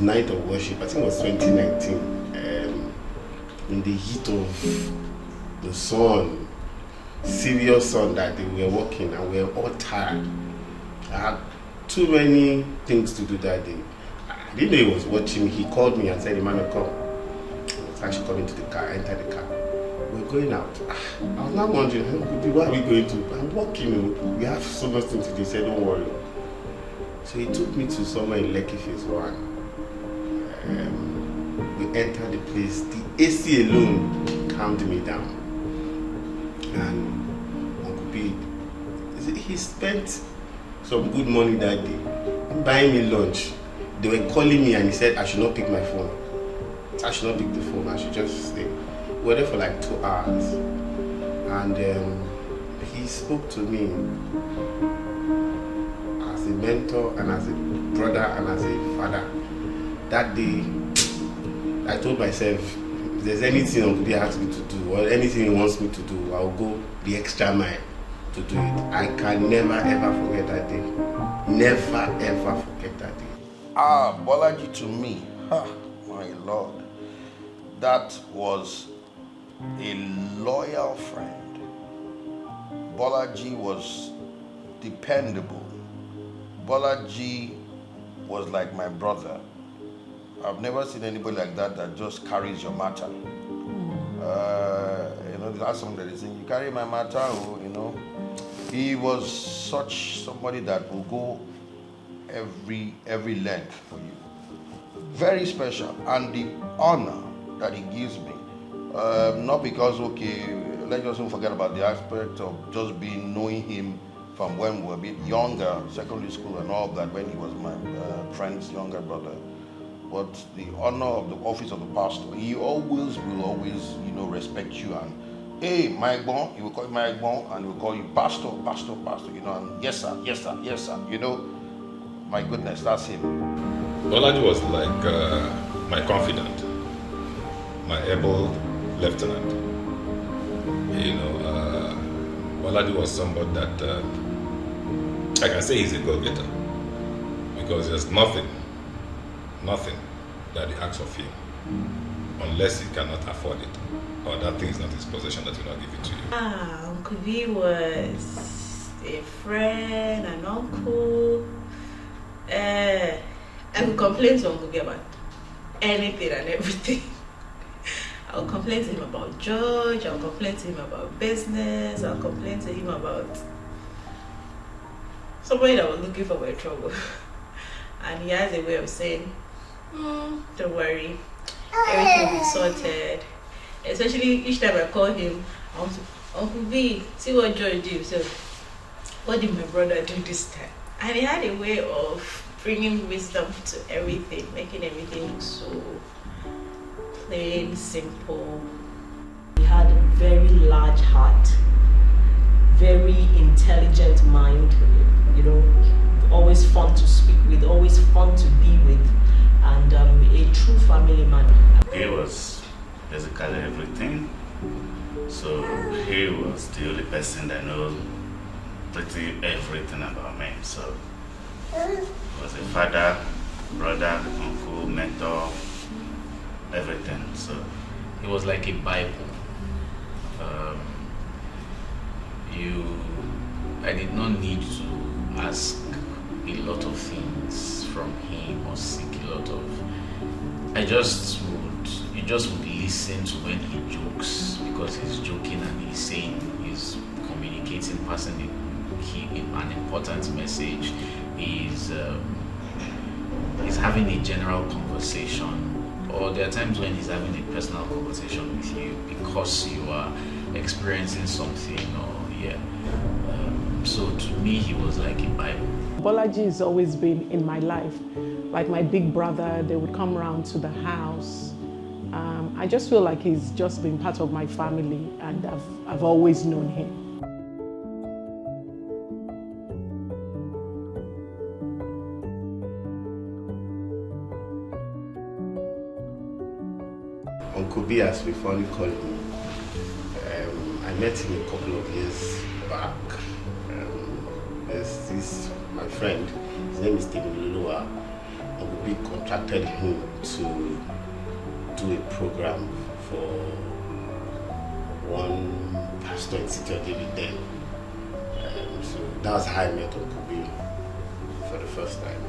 was night of worship. I think it was 2019. In the heat of the sun, serious sun that day, we were working and we were all tired. I had too many things to do that day. I didn't know he was watching me. He called me and said, Emmanuel, come. I was actually coming to the car, entered the car. We're going out. I was not wondering, where are we going to? I'm walking. We have so much things to do. He said, don't worry. So he took me to somewhere in Lekki Phase 1. We entered the place. The AC alone calmed me down. And Uncle B, he spent some good money that day buying me lunch. They were calling me and he said I should not pick my phone. I should not pick the phone, I should just stay. We were there for like 2 hours. And he spoke to me as a mentor and as a brother and as a father. That day, I told myself, if there's anything Uncle B asks me to do or anything he wants me to do, I'll go the extra mile to do it. I can never ever forget that day. Never ever forget that day. Bolaji to me, my Lord, that was a loyal friend. Bolaji was dependable. Bolaji was like my brother. I've never seen anybody like that just carries your matter. That's something that is saying, you carry my matter, He was somebody that will go every length for you. Very special. And the honor that he gives me, not because, let's just don't forget about the aspect of just knowing him from when we were a bit younger, secondary school and all that, when he was my friend's younger brother. But the honor of the office of the pastor, he will always, respect you. And, hey, Mike Bon, he will call you Mike Bon, and he will call you pastor, and yes sir, yes sir, yes sir, my goodness, that's him. Bolaji was like my confidant, my able lieutenant. Bolaji was somebody that I can say he's a go-getter, because there's nothing that he asks of him unless he cannot afford it, or that thing is not his possession that will not give it to you. Uncle B was a friend, an uncle. I would complain to Uncle B about anything and everything. I'll complain to him about George, I'll complain to him about business, I'll complain to him about somebody that was looking for my trouble. And he has a way of saying, don't worry, everything will be sorted. Especially each time I call him, Uncle B, see what George did. So, what did my brother do this time? And he had a way of bringing wisdom to everything, making everything look so plain, simple. He had a very large heart, very intelligent mind, always fun to speak with, always fun to be with, and a true family man. He was basically everything. So he was the only person that knows pretty everything about me. So he was a father, brother, uncle, mentor, everything. So he was like a Bible. I did not need to ask a lot of things from him or seek a lot of. You just would listen to when he jokes, because he's joking and he's communicating, passing an important message. He's having a general conversation, or there are times when he's having a personal conversation with you because you are experiencing something, so to me he was like a Bible. Bolaji has always been in my life, like my big brother. They would come around to the house. I just feel like he's just been part of my family, and I've always known him. Uncle B, as we fondly call him, I met him a couple of years back. There's my friend, his name is Stephen Lulua. Uncle B contracted him to do a program for one pastor in City of David then. So that was how I met Uncle B for the first time.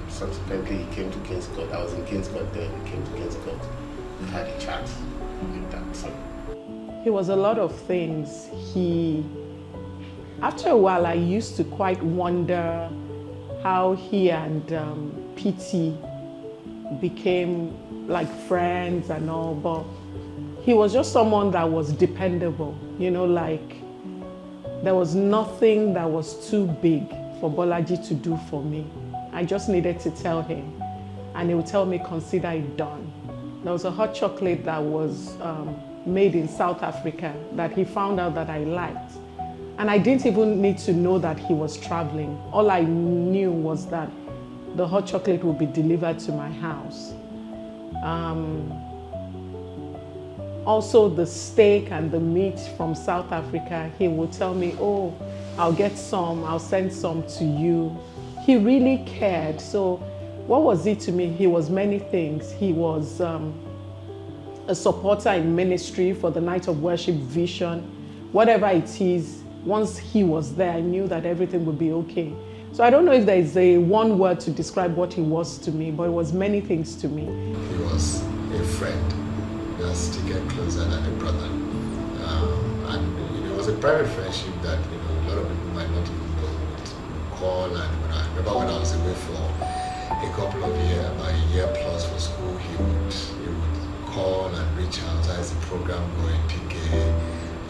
Subsequently, he came to King's Court. I was in King's Court then. He came to King's Court. We had a chat like that. So. He was a lot of things. After a while, I used to quite wonder how he and PT became like friends and all, but he was just someone that was dependable, you know, like there was nothing that was too big for Bolaji to do for me. I just needed to tell him, and he would tell me, consider it done. There was a hot chocolate that was made in South Africa that he found out that I liked. And I didn't even need to know that he was traveling. All I knew was that the hot chocolate would be delivered to my house. Also the steak and the meat from South Africa, he would tell me, oh, I'll get some, I'll send some to you. He really cared. So what was he to me? He was many things. He was a supporter in ministry for the Night of Worship Vision. Whatever it is, once he was there, I knew that everything would be okay. So I don't know if there is a one word to describe what he was to me, but it was many things to me. He was a friend, just to get closer than a brother. And it was a private friendship that a lot of people might not even know would call. And I remember when I was away for a couple of years, about a year plus for school, he would call and reach out. How's the program going, PK?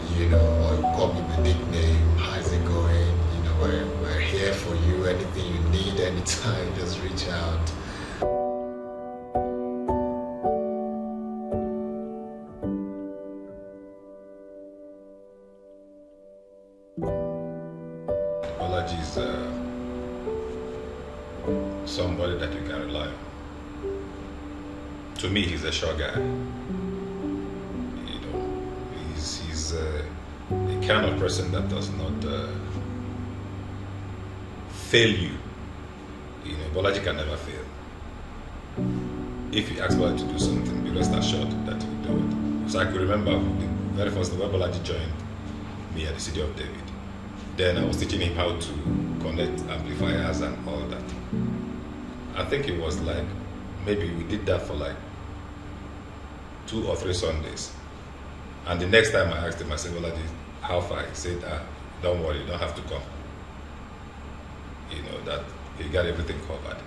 Or you call me my nickname, how's it going? We're here for you, anything you need, anytime, just reach out. Bolaji is somebody that you can rely on. To me, he's a sure guy. He's the kind of person that does not fail you. Bolaji can never fail. If you ask Bolaji to do something, be rest assured that he will do it. So I could remember the very first day when Bolaji joined me at the City of David. Then I was teaching him how to connect amplifiers and all that. I think it was like, maybe we did that for like 2 or 3 Sundays. And the next time I asked him, I said, Bolaji, how far? He said, don't worry, you don't have to come. That he got everything covered.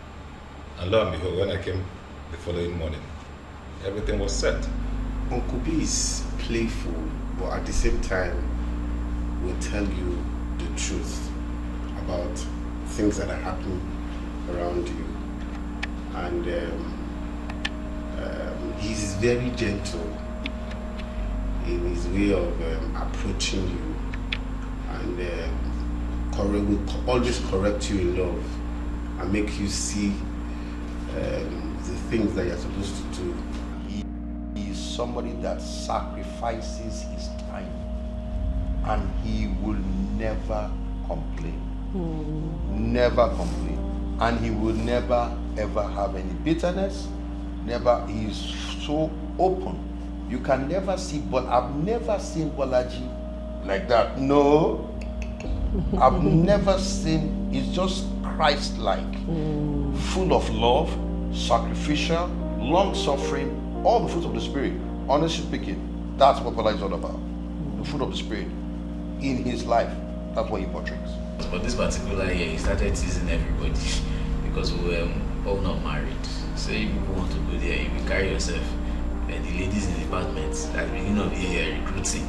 And lo and behold, when I came the following morning, everything was set. Uncle B is playful, but at the same time will tell you the truth about things that are happening around you. And he's very gentle in his way of approaching you, and will always correct you in love and make you see the things that you're supposed to do. He is somebody that sacrifices his time, and he will never complain. Never complain. And he will never ever have any bitterness. Never. He is so open. You can never see, but I've never seen Bolaji like that. No. I've never seen. He's just Christ-like, full of love, sacrificial, long-suffering, all the fruits of the Spirit. Honestly speaking, that's what Bolaji is all about. The fruit of the Spirit in his life. That's what he portrays. But this particular year, he started teasing everybody because we were all not married. So if you want to go there, you will carry yourself. And the ladies in the department at the beginning of the year are recruiting,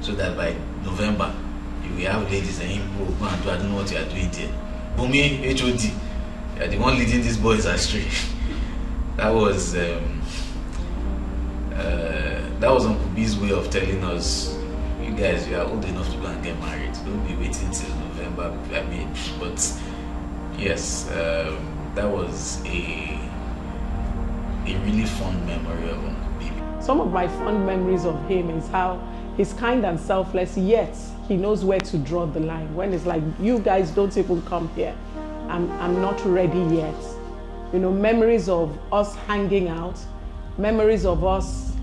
so that by November, you will have ladies and him who go and do, I don't know what you are doing there. Bumi, HOD, you are the one leading these boys astray. That was Uncle B's way of telling us, you guys, you are old enough to go and get married. Don't be waiting till November. But yes, that was a really fond memory of Uncle B. Some of my fond memories of him is how he's kind and selfless, yet he knows where to draw the line. When it's like, you guys don't even come here. I'm not ready yet. memories of us hanging out, memories of us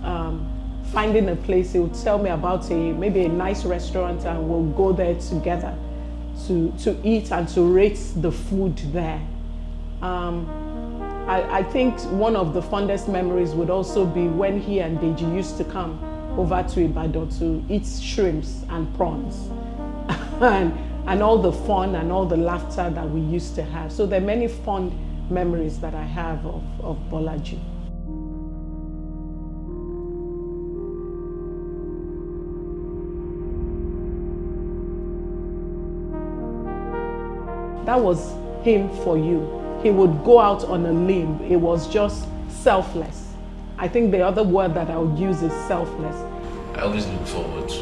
finding a place. He would tell me about maybe a nice restaurant, and we'll go there together to eat and to rate the food there. I think one of the fondest memories would also be when he and Deji used to come over to Ibadan to eat shrimps and prawns and all the fun and all the laughter that we used to have. So there are many fond memories that I have of Bolaji. That was him for you. He would go out on a limb. It was just selfless. I think the other word that I would use is selfless. I always look forward to,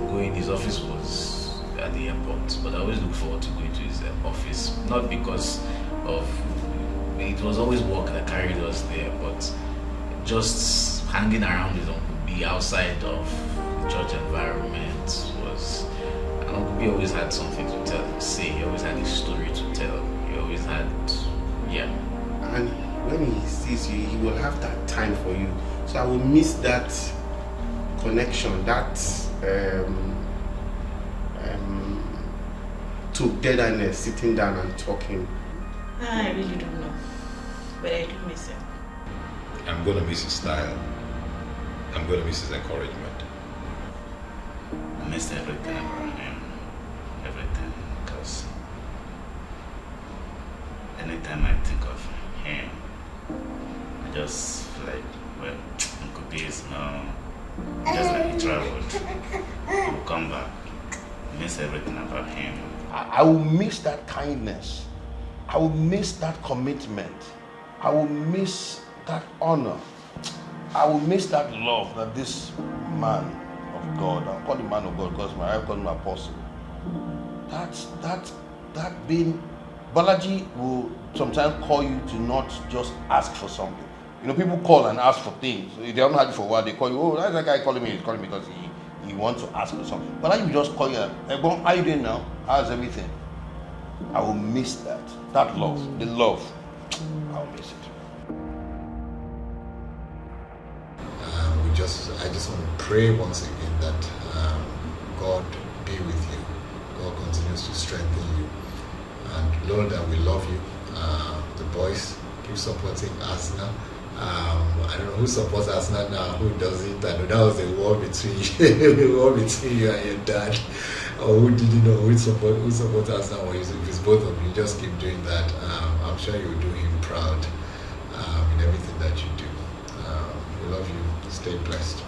going, his office was at the airport, but I always look forward to going to his office, not because of, it was always work that carried us there, but just hanging around with Uncle B outside of the church environment was, and Uncle B always had something to say, he always had a story to tell, he always had, And when he sees you, he will have that time for you. So I will miss that connection, that togetherness, sitting down and talking. I really don't know, but I do miss him. I'm going to miss his style. I'm going to miss his encouragement. I missed everything about him. Everything. Because anytime I think of him, I just feel like, well, Uncle B is now, just like he traveled. He will come back. I miss everything about him. I will miss that kindness. I will miss that commitment. I will miss that honor. I will miss that love that this man of God, I'll call him man of God because my wife called him apostle. That being, Bolaji will sometimes call you to not just ask for something. People call and ask for things. If they haven't had it for a while, they call you, oh, that's that guy calling me. He's calling me because he wants to ask for something. Bolaji will just call you, hey, how are you doing now? How's everything? I will miss that. That love, the love. I'll miss it. I just want to pray once again that God be with you. God continues to strengthen you. And Lord, that we love you. The boys, keep supporting Arsenal. I don't know who supports Arsenal now, who doesn't. I know that was the war between you and your dad. Or who didn't know who supports Arsenal, or if it's both of you, just keep doing that. I'm sure you'll do him proud in everything that you do. We love you. Stay blessed.